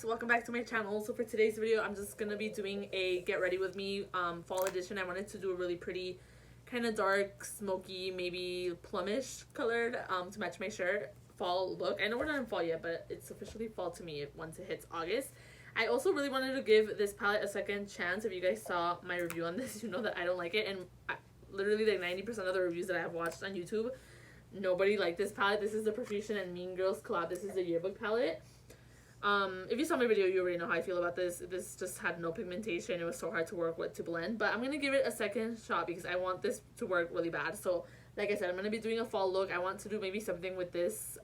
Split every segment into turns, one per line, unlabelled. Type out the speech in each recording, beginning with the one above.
guys, welcome back to my channel. So for today's video, I'm just gonna be doing a get ready with me fall edition. I wanted to do a really pretty kind of dark, smoky, maybe plumish colored to match my shirt fall look. I know we're not in fall yet, but it's officially fall to me once it hits August. I also really wanted to give this palette a second chance. If you guys saw my review on this, you know that I don't like it, and literally like 90% of the reviews that I have watched on YouTube, nobody liked this palette. This is the Profusion and Mean Girls collab. This is the yearbook palette. If you saw my video, you already know how I feel about this. This just had no pigmentation. It was so hard to work with to blend, but I'm gonna give it a second shot because I want this to work really bad. So like I said, I'm gonna be doing a fall look. I want to do maybe something with this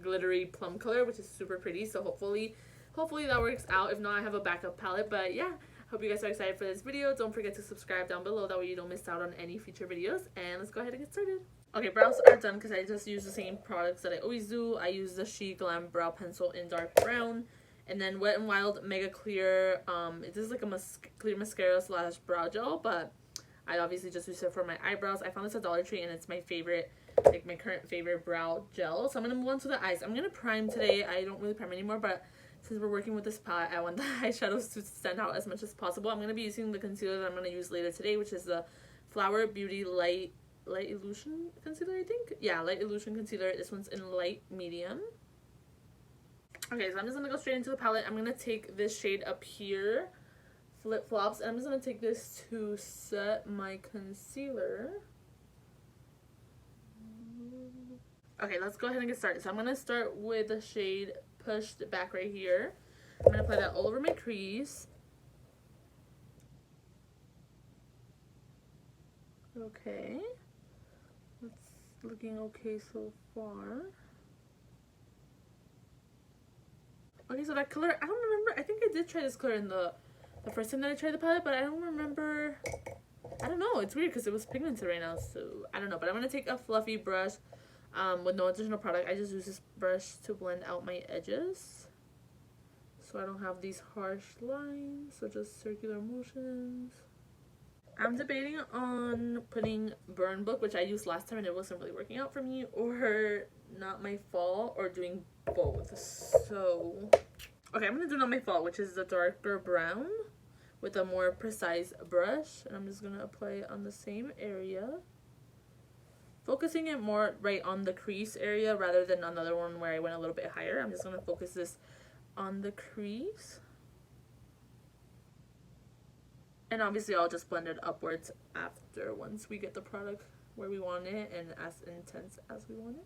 glittery plum color, which is super pretty. So hopefully that works out. If not, I have a backup palette. But yeah, hope you guys are excited for this video. Don't forget to subscribe down below, that way you don't miss out on any future videos. And let's go ahead and get started. Okay, brows are done because I just use the same products that I always do. I use the She Glam Brow Pencil in dark brown, and then Wet n Wild Mega Clear. It is like a clear mascara slash brow gel, but I obviously just use it for my eyebrows. I found this at Dollar Tree, and it's my favorite, like my current favorite brow gel. So I'm gonna move on to the eyes. I'm gonna prime today. I don't really prime anymore, but since we're working with this palette, I want the eyeshadows to stand out as much as possible. I'm gonna be using the concealer that I'm gonna use later today, which is the Flower Beauty Light Illusion concealer, I think. Yeah, Light Illusion concealer. This one's in light medium. Okay, so I'm just gonna go straight into the palette. I'm gonna take this shade up here, Flip Flops, and I'm just gonna take this to set my concealer. Okay, let's go ahead and get started. So I'm gonna start with the shade Pushed Back right here. I'm gonna apply that all over my crease. Okay, that's looking okay so far. Okay, so that color, I don't remember. I think I did try this color in the first time that I tried the palette, but I don't remember. I don't know. It's weird because it was pigmented right now, so I don't know. But I'm going to take a fluffy brush with no additional product. I just use this brush to blend out my edges so I don't have these harsh lines. So just circular motions. I'm debating on putting Burn Book, which I used last time and it wasn't really working out for me, or Not My Fall, or doing both. So okay, I'm gonna do Not My Fall, which is the darker brown with a more precise brush, and I'm just gonna apply it on the same area, focusing it more right on the crease area rather than another one where I went a little bit higher. I'm just gonna focus this on the crease. And obviously I'll just blend it upwards after, once we get the product where we want it and as intense as we want it.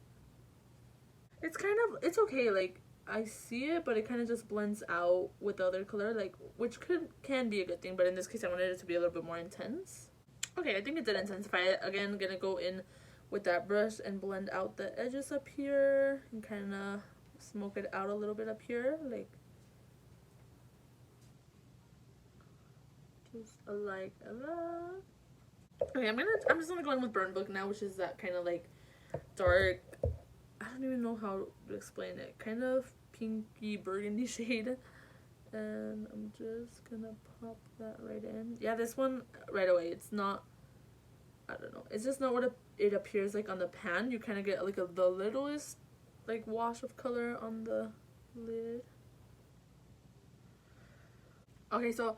It's kind of, it's okay, like I see it, but it kind of just blends out with the other color, like, which can be a good thing, but in this case I wanted it to be a little bit more intense. Okay, I think it did intensify it. Again, gonna go in with that brush and blend out the edges up here and kind of smoke it out a little bit up here, like like that. Okay, I'm just gonna go in with Burn Book now, which is that kind of like dark, I don't even know how to explain it, kind of pinky burgundy shade, and I'm just gonna pop that right in. Yeah, this one right away, it's not, I don't know, it's just not what it appears like on the pan. You kind of get like the littlest like wash of color on the lid. Okay, so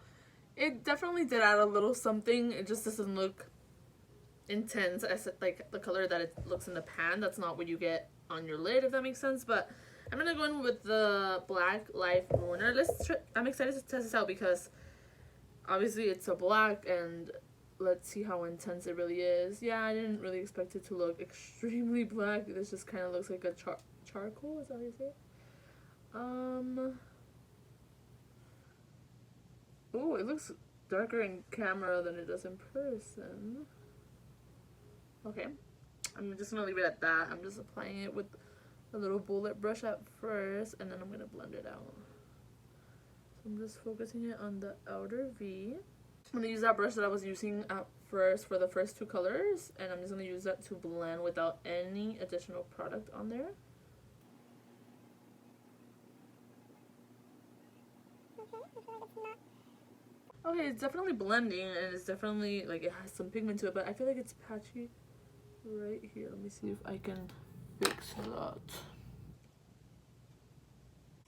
it definitely did add a little something. It just doesn't look intense as like the color that it looks in the pan. That's not what you get on your lid, if that makes sense. But I'm gonna go in with the Black Life Ruiner. I'm excited to test this out because obviously it's a black, and let's see how intense it really is. Yeah, I didn't really expect it to look extremely black. This just kind of looks like a charcoal. Is that how you say it? Oh, it looks darker in camera than it does in person. Okay, I'm just gonna leave it at that. I'm just applying it with a little bullet brush at first, and then I'm gonna blend it out. So I'm just focusing it on the outer V. I'm gonna use that brush that I was using at first for the first two colors, and I'm just gonna use that to blend without any additional product on there. Okay, it's definitely blending, and it's definitely, like, it has some pigment to it, but I feel like it's patchy right here. Let me see if I can fix that.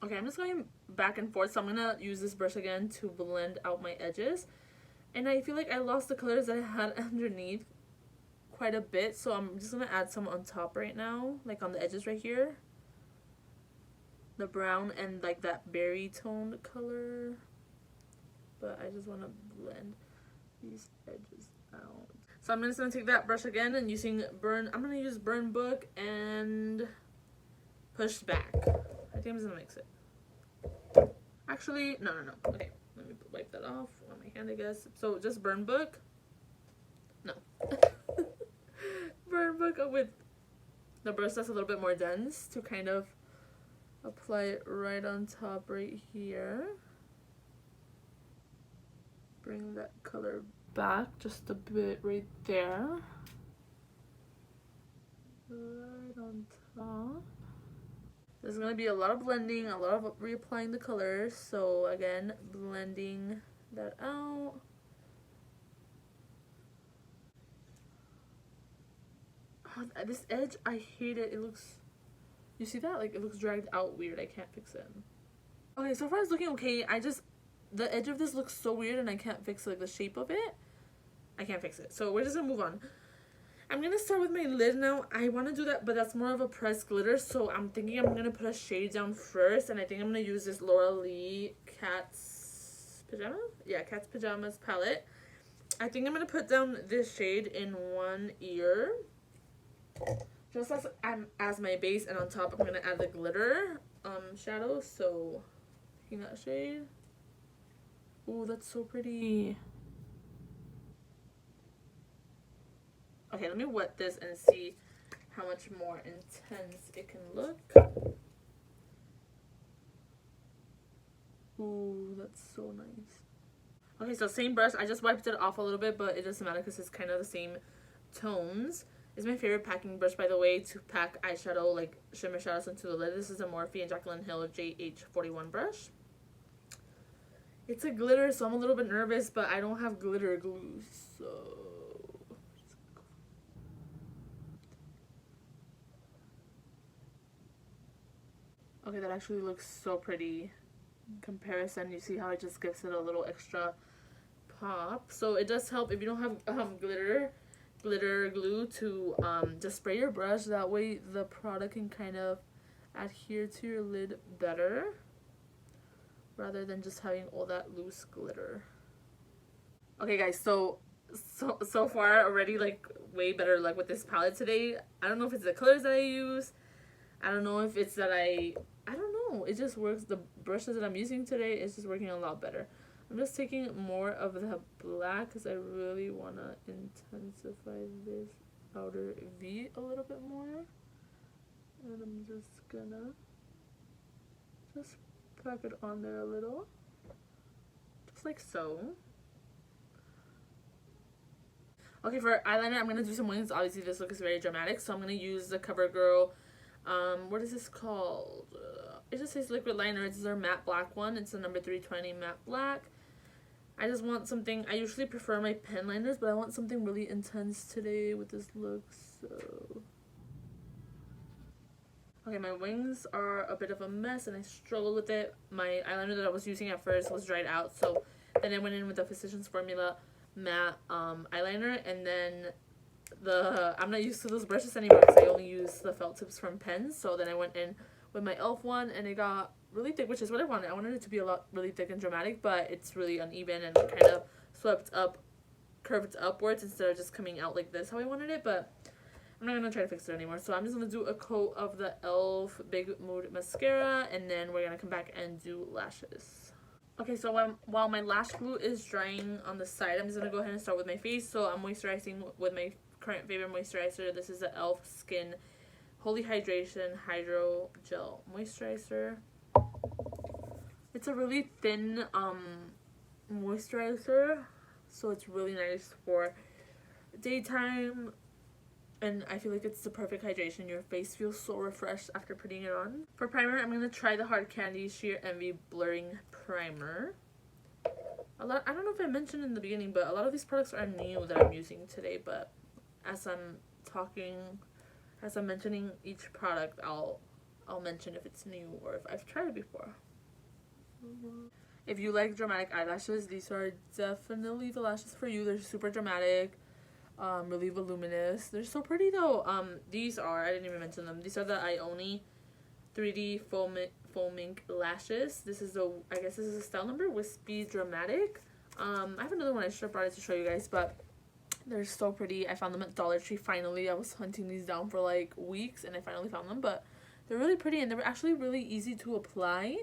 Okay, I'm just going back and forth, so I'm gonna use this brush again to blend out my edges. And I feel like I lost the colors that I had underneath quite a bit, so I'm just gonna add some on top right now, like on the edges right here. The brown and like that berry toned color. But I just want to blend these edges out. So I'm just gonna take that brush again and I'm gonna use Burn Book and Push Back. I think I'm just gonna mix it. Actually, no. Okay, let me wipe that off on my hand, I guess. So just Burn Book. No. Burn Book with the brush that's a little bit more dense to kind of apply it right on top right here. Bring that color back just a bit right there. Right on top. There's going to be a lot of blending, a lot of reapplying the colors. So again, blending that out. Oh, this edge, I hate it. It looks, you see that? Like, it looks dragged out weird. I can't fix it. Okay, so far it's looking okay. The edge of this looks so weird and I can't fix like the shape of it. I can't fix it. So we're just gonna move on. I'm gonna start with my lid now. I want to do that, but that's more of a pressed glitter, so I'm thinking I'm gonna put a shade down first, and I think I'm gonna use this Laura Lee Cat's Pajamas? Yeah, Cat's Pajamas palette. I think I'm gonna put down this shade in one ear, just as my base, and on top I'm gonna add the glitter shadow. So taking that shade. Ooh, that's so pretty. Okay, let me wet this and see how much more intense it can look. Ooh, that's so nice. Okay, so same brush. I just wiped it off a little bit, but it doesn't matter because it's kind of the same tones. It's my favorite packing brush, by the way, to pack eyeshadow, like shimmer shadows into the lid. This is a Morphe and Jaclyn Hill JH41 brush. It's a glitter, so I'm a little bit nervous, but I don't have glitter glue, so... Okay, that actually looks so pretty in comparison. You see how it just gives it a little extra pop. So it does help if you don't have glitter glue to just spray your brush. That way the product can kind of adhere to your lid better rather than just having all that loose glitter. Okay guys, so far already like way better luck with this palette today. I don't know if it's the colors that I use. I don't know if it's that I don't know. It just works. The brushes that I'm using today is just working a lot better. I'm just taking more of the black because I really want to intensify this outer V a little bit more. And I'm just gonna pack it on there a little. Just like so. Okay, for eyeliner, I'm going to do some wings. Obviously, this look is very dramatic, so I'm going to use the CoverGirl, what is this called? It just says liquid liner. It's their matte black one. It's the number 320 matte black. I just want something, I usually prefer my pen liners, but I want something really intense today with this look, so... Okay, my wings are a bit of a mess, and I struggled with it. My eyeliner that I was using at first was dried out, so then I went in with the Physicians Formula matte eyeliner, and then I'm not used to those brushes anymore because I only use the felt tips from pens. So then I went in with my e.l.f. one, and it got really thick, which is what I wanted. I wanted it to be a lot really thick and dramatic, but it's really uneven and kind of curved upwards instead of just coming out like this how I wanted it. But I'm not gonna try to fix it anymore, so I'm just gonna do a coat of the e.l.f. Big Mood mascara, and then we're gonna come back and do lashes. Okay, so while my lash glue is drying on the side, I'm just going to go ahead and start with my face. So I'm moisturizing with my current favorite moisturizer. This is the e.l.f. Skin Holy Hydration Hydro Gel Moisturizer. It's a really thin moisturizer, so it's really nice for daytime. And I feel like it's the perfect hydration. Your face feels so refreshed after putting it on. For primer, I'm going to try the Hard Candy Sheer Envy Blurring Primer. I don't know if I mentioned in the beginning, but a lot of these products are new that I'm using today. But as I'm mentioning each product, I'll I'll mention if it's new or if I've tried it before. If you like dramatic eyelashes, these are definitely the lashes for you. They're super dramatic, really voluminous. They're so pretty though. These are, I didn't even mention them. These are the Ioni 3D foaming lashes. This is the, I guess this is a style number, Wispy Dramatic. I have another one I should have brought it to show you guys, but they're so pretty. I found them at Dollar Tree finally. I was hunting these down for like weeks and I finally found them, but they're really pretty and they're actually really easy to apply.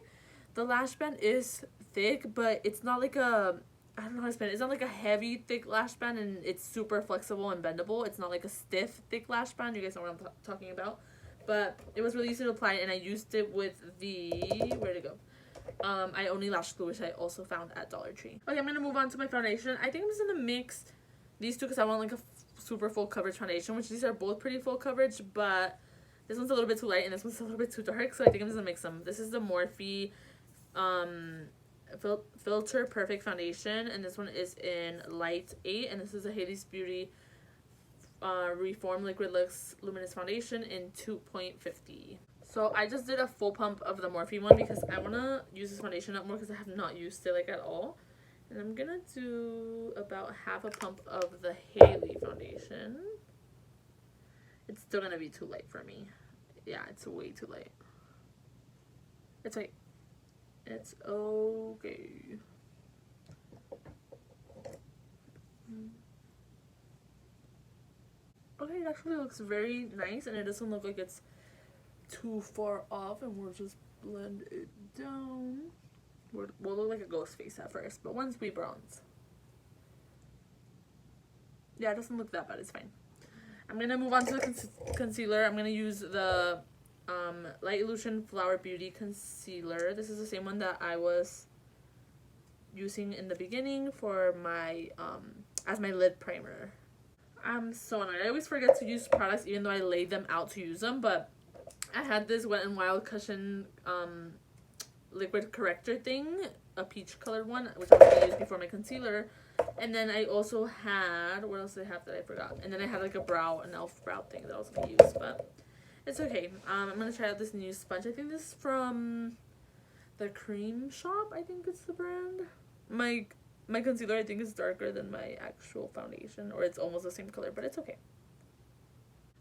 The lash band is thick, but it's not like a, I don't know how to explain it. It's not like a heavy, thick lash band, and it's super flexible and bendable. It's not like a stiff, thick lash band. You guys know what I'm talking about. But it was really easy to apply, and I used it with the, where'd it go? Ioni Lash Glue, which I also found at Dollar Tree. Okay, I'm going to move on to my foundation. I think I'm just going to mix these two because I want like a super full coverage foundation, which these are both pretty full coverage, but this one's a little bit too light and this one's a little bit too dark, so I think I'm just going to mix them. This is the Morphe Filter Perfect Foundation, and this one is in Light 8, and this is a Haley's Beauty Reform Liquid Luminous Foundation in 2.50. So I just did a full pump of the Morphe one because I want to use this foundation up more because I have not used it like at all. And I'm going to do about half a pump of the Haley foundation. It's still going to be too light for me. Yeah, it's way too light. It's like, it's okay. Okay, it actually looks very nice and it doesn't look like it's too far off, and we'll just blend it down. We'll look like a ghost face at first, but once we bronze. Yeah, it doesn't look that bad, it's fine. I'm going to move on to the concealer. I'm going to use the Light Illusion Flower Beauty Concealer. This is the same one that I was using in the beginning for my, as my lid primer. I'm so annoyed. I always forget to use products even though I lay them out to use them, but I had this Wet n Wild Cushion liquid corrector thing, a peach colored one, which I'm going to use before my concealer. And then I also had, what else did I have that I forgot? And then I had like an e.l.f. brow thing that I was going to use, but it's okay. I'm going to try out this new sponge. I think this is from the Cream Shop, I think it's the brand. My concealer I think is darker than my actual foundation, or it's almost the same color, but it's okay.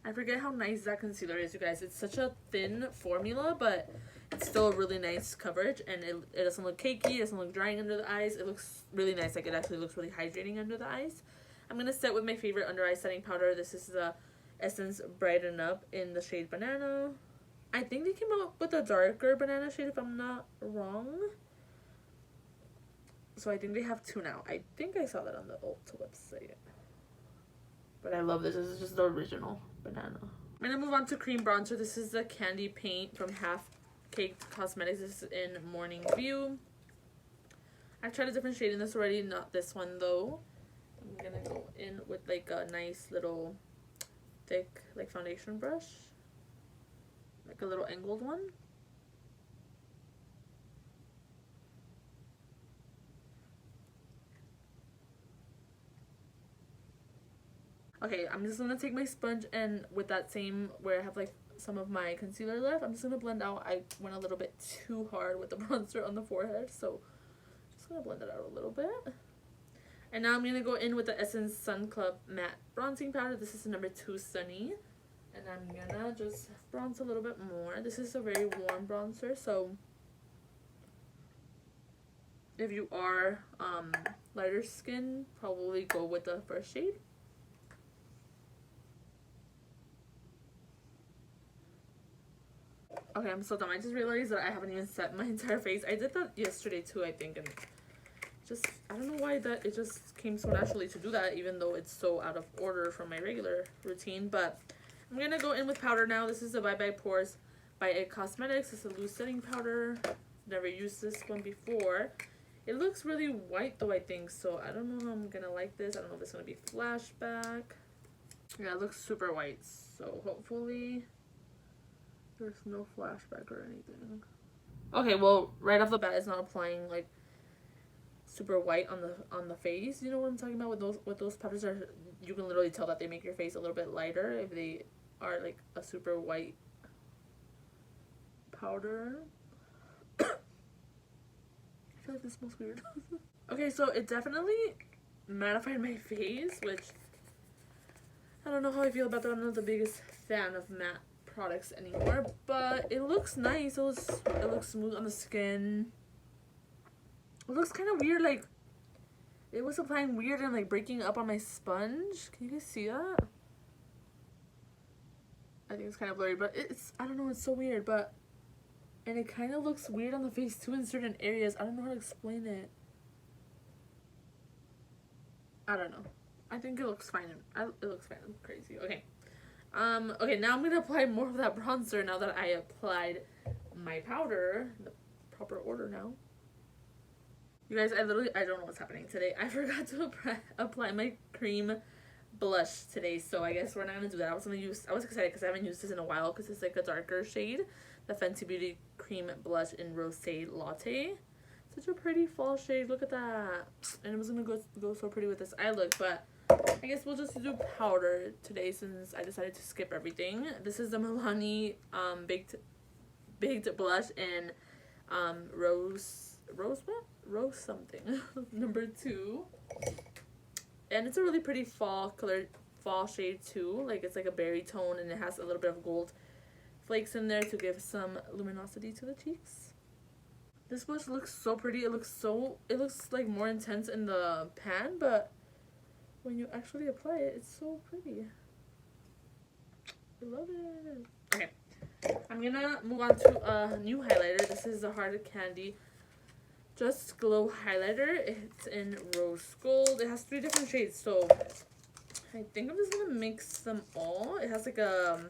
I forget how nice that concealer is, you guys. It's such a thin formula, but it's still a really nice coverage, and it doesn't look cakey, it doesn't look drying under the eyes. It looks really nice, like it actually looks really hydrating under the eyes. I'm going to set with my favorite under eye setting powder. This is the Essence Brighten Up in the shade Banana. I think they came out with a darker banana shade if I'm not wrong. So I think they have two now. I think I saw that on the Ulta website. But I love this. This is just the original banana. I'm going to move on to cream bronzer. This is the Candy Paint from Half Caked Cosmetics. This is in Morning View. I've tried a different shade in this already. Not this one though. I'm going to go in with like a nice little thick like foundation brush. Like a little angled one. Okay, I'm just gonna take my sponge, and with that same, where I have like some of my concealer left, I'm just gonna blend out. I went a little bit too hard with the bronzer on the forehead, so just gonna blend it out a little bit. And now I'm gonna go in with the Essence Sun Club Matte Bronzing Powder. This is number 2 Sunny. And I'm gonna just bronze a little bit more. This is a very warm bronzer, so if you are lighter skin, probably go with the first shade. Okay, I'm so dumb. I just realized that I haven't even set my entire face. I did that yesterday too, I think, and just, I don't know why that, it just came so naturally to do that, even though it's so out of order from my regular routine. But I'm gonna go in with powder now. This is the Bye Bye Pores by IT Cosmetics. It's a loose setting powder. Never used this one before. It looks really white though, I think, so I don't know how I'm gonna like this. I don't know if it's gonna be flashback. Yeah, it looks super white, so hopefully there's no flashback or anything. Okay, well, right off the bat, it's not applying like super white on the face. You know what I'm talking about? With those powders, are, you can literally tell that they make your face a little bit lighter if they are like a super white powder. I feel like this smells weird. Okay, so it definitely mattified my face, which I don't know how I feel about that. I'm not the biggest fan of matte products anymore, but it looks nice. It looks smooth on the skin. It looks kind of weird, like it was applying weird and like breaking up on my sponge. Can you guys see that? I think it's kind of blurry, but it's, I don't know, it's so weird, but, and it kind of looks weird on the face too in certain areas. I don't know how to explain it. I don't know. I think it looks fine. It looks fine. I'm crazy. Okay. Okay, now I'm gonna apply more of that bronzer now that I applied my powder in the proper order now. You guys, I don't know what's happening today. I forgot to apply my cream blush today, so I guess we're not gonna do that. I was excited because I haven't used this in a while because it's like a darker shade. The Fenty Beauty Cream Blush in Rosé Latte. Such a pretty fall shade. Look at that. And it was gonna go so pretty with this eye look, but I guess we'll just do powder today since I decided to skip everything. This is the Milani baked blush in rose something number 2, and it's a really pretty fall shade too. Like it's like a berry tone, and it has a little bit of gold flakes in there to give some luminosity to the cheeks. This blush looks so pretty. It looks like more intense in the pan, but when you actually apply it, it's so pretty. I love it. Okay, I'm gonna move on to a new highlighter. This is the Hard Candy Just Glow highlighter. It's in rose gold. It has 3 different shades, so I think I'm just gonna mix them all. It has like a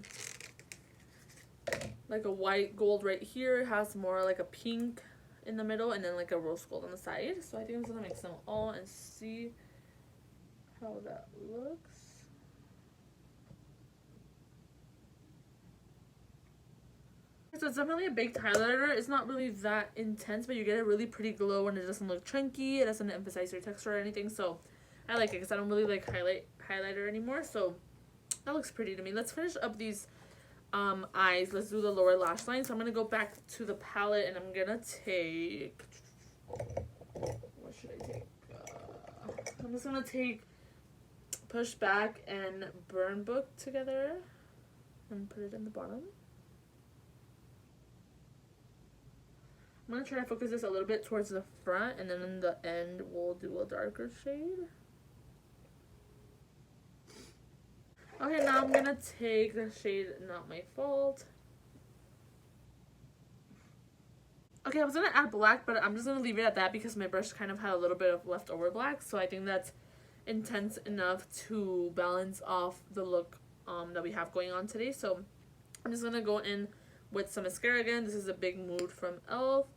white gold right here. It has more like a pink in the middle, and then like a rose gold on the side. So I think I'm just gonna mix them all and see how that looks. So it's definitely a baked highlighter. It's not really that intense, but you get a really pretty glow, and it doesn't look chunky. It doesn't emphasize your texture or anything, so I like it because I don't really like highlighter anymore. So that looks pretty to me. Let's finish up these eyes. Let's do the lower lash line. So I'm gonna go back to the palette, and I'm gonna take, what should I take? I'm just gonna take Push Back and Burn Book together and put it in the bottom. I'm gonna try to focus this a little bit towards the front, and then in the end we'll do a darker shade. Okay, now I'm gonna take the shade Not My Fault. Okay, I was gonna add black, but I'm just gonna leave it at that because my brush kind of had a little bit of leftover black, so I think that's intense enough to balance off the look that we have going on today. So I'm just gonna go in with some mascara again. This is a Big Mood from e.l.f.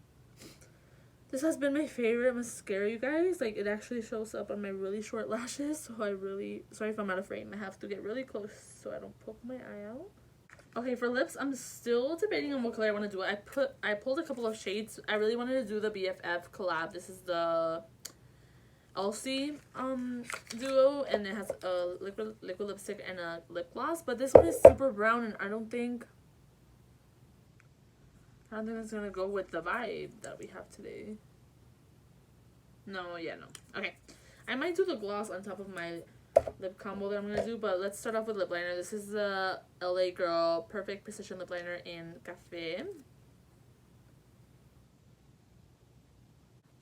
This has been my favorite mascara, you guys. Like, it actually shows up on my really short lashes, so sorry if I'm out of frame. I have to get really close so I don't poke my eye out. Okay, for lips, I'm still debating on what color I want to do. I pulled a couple of shades. I really wanted to do the BFF collab. This is the Elsie duo, and it has a liquid lipstick and a lip gloss, but this one is super brown, and I don't think it's gonna go with the vibe that we have today. No. Okay, I might do the gloss on top of my lip combo that I'm gonna do, but let's start off with lip liner. This is the LA Girl Perfect Precision Lip Liner in Cafe.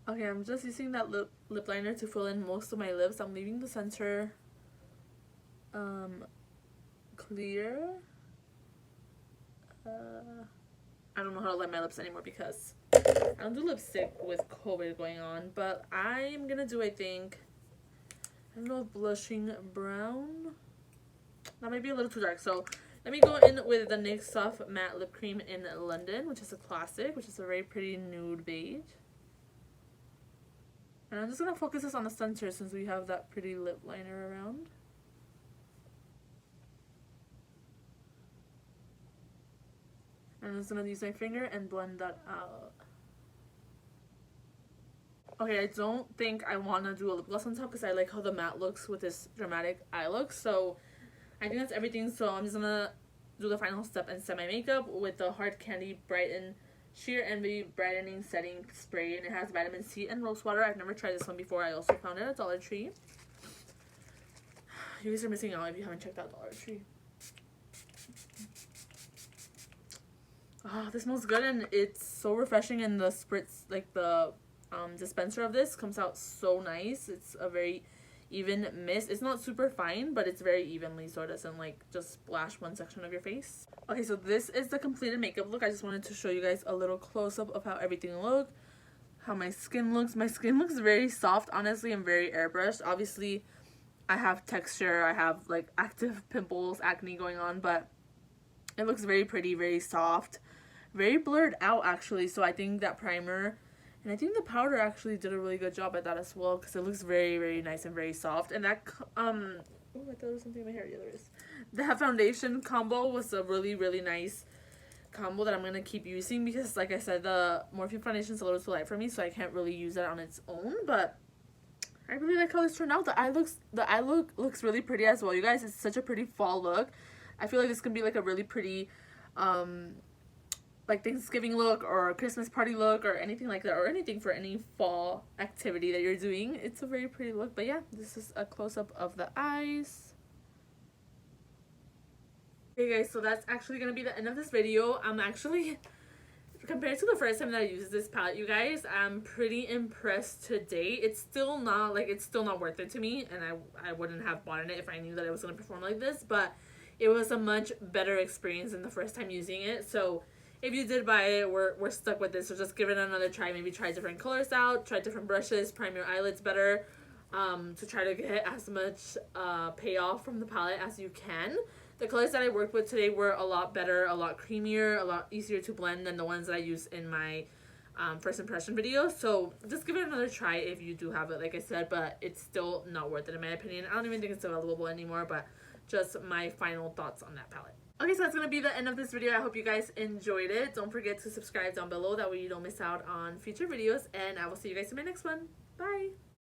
Okay, I'm just using that lip liner to fill in most of my lips. I'm leaving the center clear. I don't know how to line my lips anymore because I don't do lipstick with COVID going on, but I'm gonna do, I think, I don't know, blushing brown. That might be a little too dark, so let me go in with the NYX Soft Matte Lip Cream in London, which is a classic, which is a very pretty nude beige. And I'm just gonna focus this on the center since we have that pretty lip liner around. And I'm just gonna use my finger and blend that out. Okay, I don't think I want to do a lip gloss on top because I like how the matte looks with this dramatic eye look. So I think that's everything. So I'm just gonna do the final step and set my makeup with the Hard Candy Brighten Sheer Envy Brightening Setting Spray, and it has vitamin C and rose water. I've never tried this one before. I also found it at Dollar Tree. You guys are missing out if you haven't checked out Dollar Tree. Oh, this smells good, and it's so refreshing, and the spritz, like the dispenser of this comes out so nice. It's a very even mist. It's not super fine, but it's very evenly, so it doesn't like just splash one section of your face. Okay, so this is the completed makeup look. I just wanted to show you guys a little close-up of how everything looks, how my skin looks. My skin looks very soft, honestly, and very airbrushed. Obviously, I have texture, I have like active pimples, acne going on, but it looks very pretty, very soft, very blurred out actually. So I think that primer and I think the powder actually did a really good job at that as well, because it looks very, very nice and very soft. And that oh, I thought there was something in my hair. Yeah, there is. That foundation combo was a really, really nice combo that I'm gonna keep using, because like I said, the Morphe foundation is a little too light for me, so I can't really use that on its own. But I really like how this turned out. The eye look looks really pretty as well, you guys. It's such a pretty fall look. I feel like this can be like a really pretty like Thanksgiving look or Christmas party look or anything like that, or anything for any fall activity that you're doing. It's a very pretty look. But yeah, this is a close-up of the eyes. Okay guys, so that's actually gonna be the end of this video. I'm actually, compared to the first time that I used this palette, you guys, I'm pretty impressed today. It's still not worth it to me, and I wouldn't have bought it if I knew that it was gonna perform like this, but it was a much better experience than the first time using it. So if you did buy it, we're stuck with this, so just give it another try. Maybe try different colors out, try different brushes, prime your eyelids better, to try to get as much payoff from the palette as you can. The colors that I worked with today were a lot better, a lot creamier, a lot easier to blend than the ones that I used in my first impression video. So just give it another try if you do have it, like I said, but it's still not worth it in my opinion. I don't even think it's available anymore, but just my final thoughts on that palette. Okay, so that's going to be the end of this video. I hope you guys enjoyed it. Don't forget to subscribe down below. That way you don't miss out on future videos. And I will see you guys in my next one. Bye!